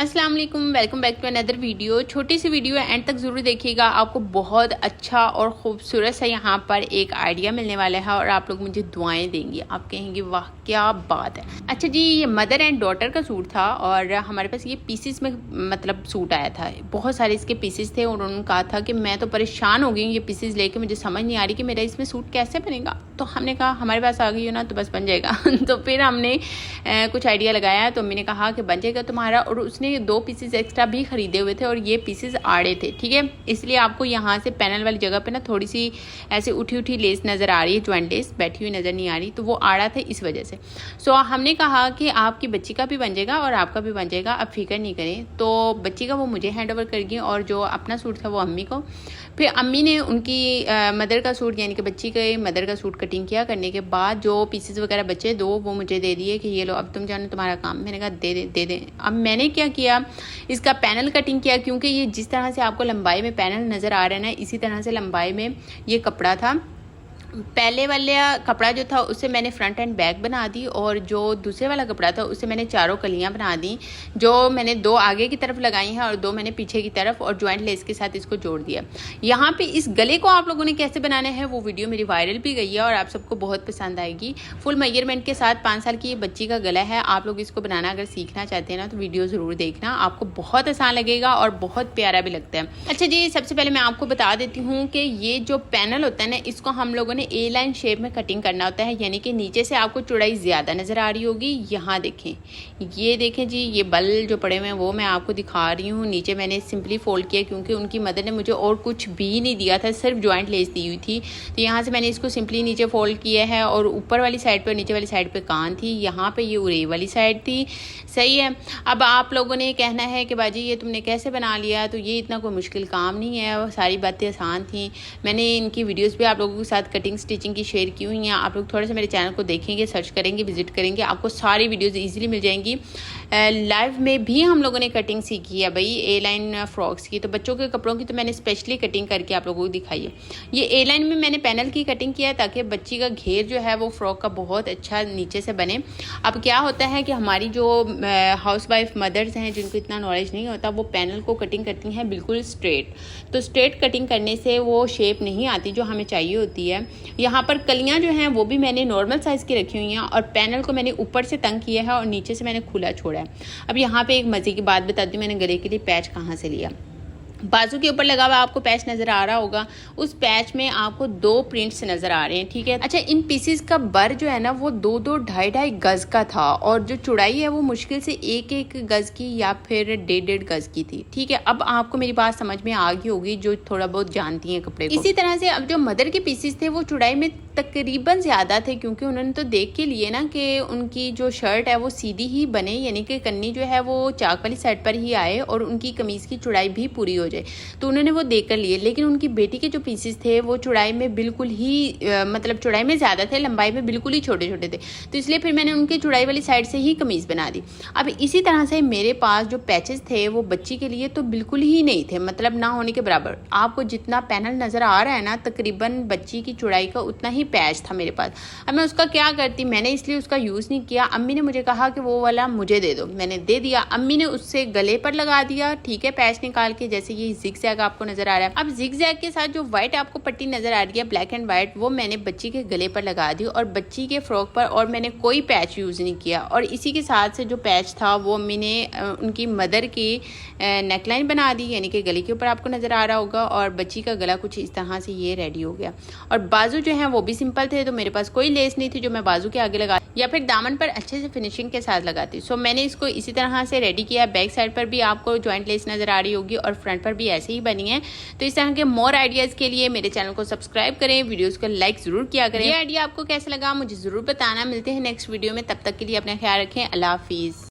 अस्सलाम वालेकुम, welcome back to another video. छोटी सी वीडियो है, एंड तक ज़रूर देखिएगा। आपको बहुत अच्छा और ख़ूबसूरत सा यहाँ पर एक आइडिया मिलने वाला है और आप लोग मुझे दुआएं देंगे। आप कहेंगे वाह क्या बात है। अच्छा जी, ये मदर एंड डॉटर का सूट था और हमारे पास ये पीसेस में मतलब सूट आया था। बहुत सारे इसके पीसेस थे और उन्होंने कहा था कि मैं तो परेशान हो गई ये पीसेस लेके, मुझे समझ नहीं आ रही कि मेरा इसमें सूट कैसे बनेगा। तो हमने कहा हमारे पास आ गई हो ना तो बस बन जाएगा। तो फिर हमने कुछ आइडिया लगाया तो मैंने कहा कि बन जाएगा तुम्हारा। और उसने 2 पीसेस एक्स्ट्रा भी खरीदे हुए थे और ये पीसेस आड़े थे, ठीक है। इसलिए आपको यहाँ से पैनल वाली जगह पे ना थोड़ी सी ऐसे उठी उठी लेस नज़र आ रही है, ज्वाइंट लेस बैठी हुई नज़र नहीं आ रही, तो वो आड़ा थे इस वजह से। सो हमने कहा कि आपकी बच्ची का भी बन जाएगा और आपका भी बन जाएगा, अब फिक्र नहीं करें। तो बच्ची का वो मुझे हैंड ओवर कर गई और जो अपना सूट था वो अम्मी को। फिर अम्मी ने उनकी मदर का सूट यानी कि बच्ची के मदर का सूट कटिंग किया। करने के बाद जो पीसेस वगैरह बचे 2 वो मुझे दे दिए कि ये लो अब तुम जानो तुम्हारा काम। मैंने कहा दे दे। अब मैंने क्या किया, इसका पैनल कटिंग किया, क्योंकि ये जिस तरह से आपको लंबाई में पैनल नज़र आ रहा है ना, इसी तरह से लंबाई में ये कपड़ा था। पहले वाला कपड़ा जो था उससे मैंने फ्रंट एंड बैक बना दी और जो दूसरे वाला कपड़ा था उससे मैंने 4 कलियां बना दी, जो मैंने 2 आगे की तरफ लगाई हैं और 2 मैंने पीछे की तरफ, और ज्वाइंट लेस के साथ इसको जोड़ दिया। यहाँ पे इस गले को आप लोगों ने कैसे बनाना है वो वीडियो मेरी वायरल भी गई है और आप सबको बहुत पसंद आएगी। फुल मेजरमेंट के साथ 5 साल की ये बच्ची का गला है। आप लोग इसको बनाना अगर सीखना चाहते हैं ना तो वीडियो ज़रूर देखना, आपको बहुत आसान लगेगा और बहुत प्यारा भी लगता है। अच्छा जी, सबसे पहले मैं आपको बता देती हूँ कि ये जो पैनल होता है ना, इसको हम लोगों ने ए लाइन शेप में कटिंग करना होता है, यानी कि नीचे से आपको चौड़ाई ज़्यादा नज़र आ रही होगी। यहाँ देखें, ये देखें जी, ये बल जो पड़े हुए हैं वो मैं आपको दिखा रही हूँ। नीचे मैंने सिंपली फोल्ड किया क्योंकि उनकी मदर ने मुझे और कुछ भी नहीं दिया था, सिर्फ जॉइंट लेस दी हुई थी। तो यहाँ से मैंने इसको सिंपली नीचे फोल्ड किया है और ऊपर वाली साइड पर नीचे वाली साइड पर कान थी, यहाँ पर ये उरे वाली साइड थी। सही है। अब आप लोगों ने कहना है कि बाजी ये तुमने कैसे बना लिया, तो ये इतना कोई मुश्किल काम नहीं है, वो सारी बातें आसान थी। मैंने इनकी वीडियोज़ भी आप लोगों के साथ कटिंग स्टिचिंग की शेयर की हुई हैं। आप लोग थोड़ा सा मेरे चैनल को देखेंगे, सर्च करेंगे, विजिट करेंगे, आपको सारी वीडियोस इजीली मिल जाएंगी। लाइव में भी हम लोगों ने कटिंग सीखी है भाई ए लाइन फ्रॉक्स की, तो बच्चों के कपड़ों की तो मैंने स्पेशली कटिंग करके आप लोगों को दिखाई है। ये ए लाइन में मैंने पैनल की कटिंग किया है ताकि बच्ची का घेर जो है वो फ्रॉक का बहुत अच्छा नीचे से बने। अब क्या होता है कि हमारी जो हाउस वाइफ मदर्स हैं जिनको इतना नॉलेज नहीं होता, वो पैनल को कटिंग करती हैं बिल्कुल स्ट्रेट। तो स्ट्रेट कटिंग करने से वो शेप नहीं आती जो हमें चाहिए होती है। यहाँ पर कलियाँ जो हैं वो भी मैंने नॉर्मल साइज़ की रखी हुई हैं और पैनल को मैंने ऊपर से तंग किया है और नीचे से मैंने खुला छोड़ा है। अब यहाँ पे एक मज़े की बात बता दी, मैंने गले के लिए पैच कहाँ से लिया। बाजू के ऊपर लगा हुआ आपको पैच नज़र आ रहा होगा, उस पैच में आपको 2 प्रिंट्स नज़र आ रहे हैं, ठीक है। अच्छा, इन पीसेस का बर जो है ना वो 2-2, 2.5 गज़ का था और जो चौड़ाई है वो मुश्किल से 1-1 गज़ की या फिर 1.5 गज़ की थी, ठीक है। अब आपको मेरी बात समझ में आ गई होगी जो थोड़ा बहुत जानती हैं कपड़े को। इसी तरह से अब जो मदर के पीसेस थे वो चौड़ाई में तकरीबन ज़्यादा थे, क्योंकि उन्होंने तो देख के लिए ना कि उनकी जो शर्ट है वो सीधी ही बने, यानी कि कन्नी जो है वो चाक वाली साइड पर ही आए और उनकी कमीज़ की चौड़ाई भी पूरी हो जाए, तो उन्होंने वो देख कर लिए। लेकिन उनकी बेटी के जो पीसेस थे वो चौड़ाई में बिल्कुल ही मतलब चौड़ाई में ज़्यादा थे, लंबाई में बिल्कुल ही छोटे छोटे थे। तो इसलिए फिर मैंने उनकी चौड़ाई वाली साइड से ही कमीज़ बना दी। अब इसी तरह से मेरे पास जो पैचेस थे वो बच्ची के लिए तो बिल्कुल ही नहीं थे, मतलब ना होने के बराबर। आपको जितना पैनल नज़र आ रहा है ना, तकरीबन बच्ची की चौड़ाई का उतना ही पैच था मेरे पास। अब मैं उसका क्या करती, मैंने इसलिए उसका यूज़ नहीं किया। अम्मी ने मुझे कहा कि वो वाला मुझे दे दो, मैंने दे दिया। अम्मी ने उससे गले पर लगा दिया, ठीक है, पैच निकाल के, जैसे ये जिगजैग आपको नजर आ रहा है। अब जिगजैग के साथ जो व्हाइट आपको पट्टी नजर आ रही है, ब्लैक एंड व्हाइट, वो मैंने बच्ची के गले पर लगा दी और बच्ची के फ्रॉक पर, और मैंने कोई पैच यूज़ नहीं किया। और इसी के साथ से जो पैच था वो अम्मी ने उनकी मदर की नेकलाइन बना दी, यानी कि गले के ऊपर आपको नजर आ रहा होगा, और बच्ची का गला कुछ इस तरह से ये रेडी हो गया। और बाजू जो है वो भी सिंपल थे, तो मेरे पास कोई लेस नहीं थी जो मैं बाजू के आगे लगा या फिर दामन पर अच्छे से फिनिशिंग के साथ लगाती। सो मैंने इसको इसी तरह से रेडी किया। बैक साइड पर भी आपको जॉइंट लेस नजर आ रही होगी और फ्रंट पर भी ऐसे ही बनी है। तो इस तरह के मोर आइडियाज़ के लिए मेरे चैनल को सब्सक्राइब करें, वीडियोस को लाइक ज़रूर किया करें। ये आइडिया आपको कैसा लगा मुझे ज़रूर बताना। मिलते हैं नेक्स्ट वीडियो में, तब तक के लिए अपना ख्याल रखें। अल्लाह हाफिज़।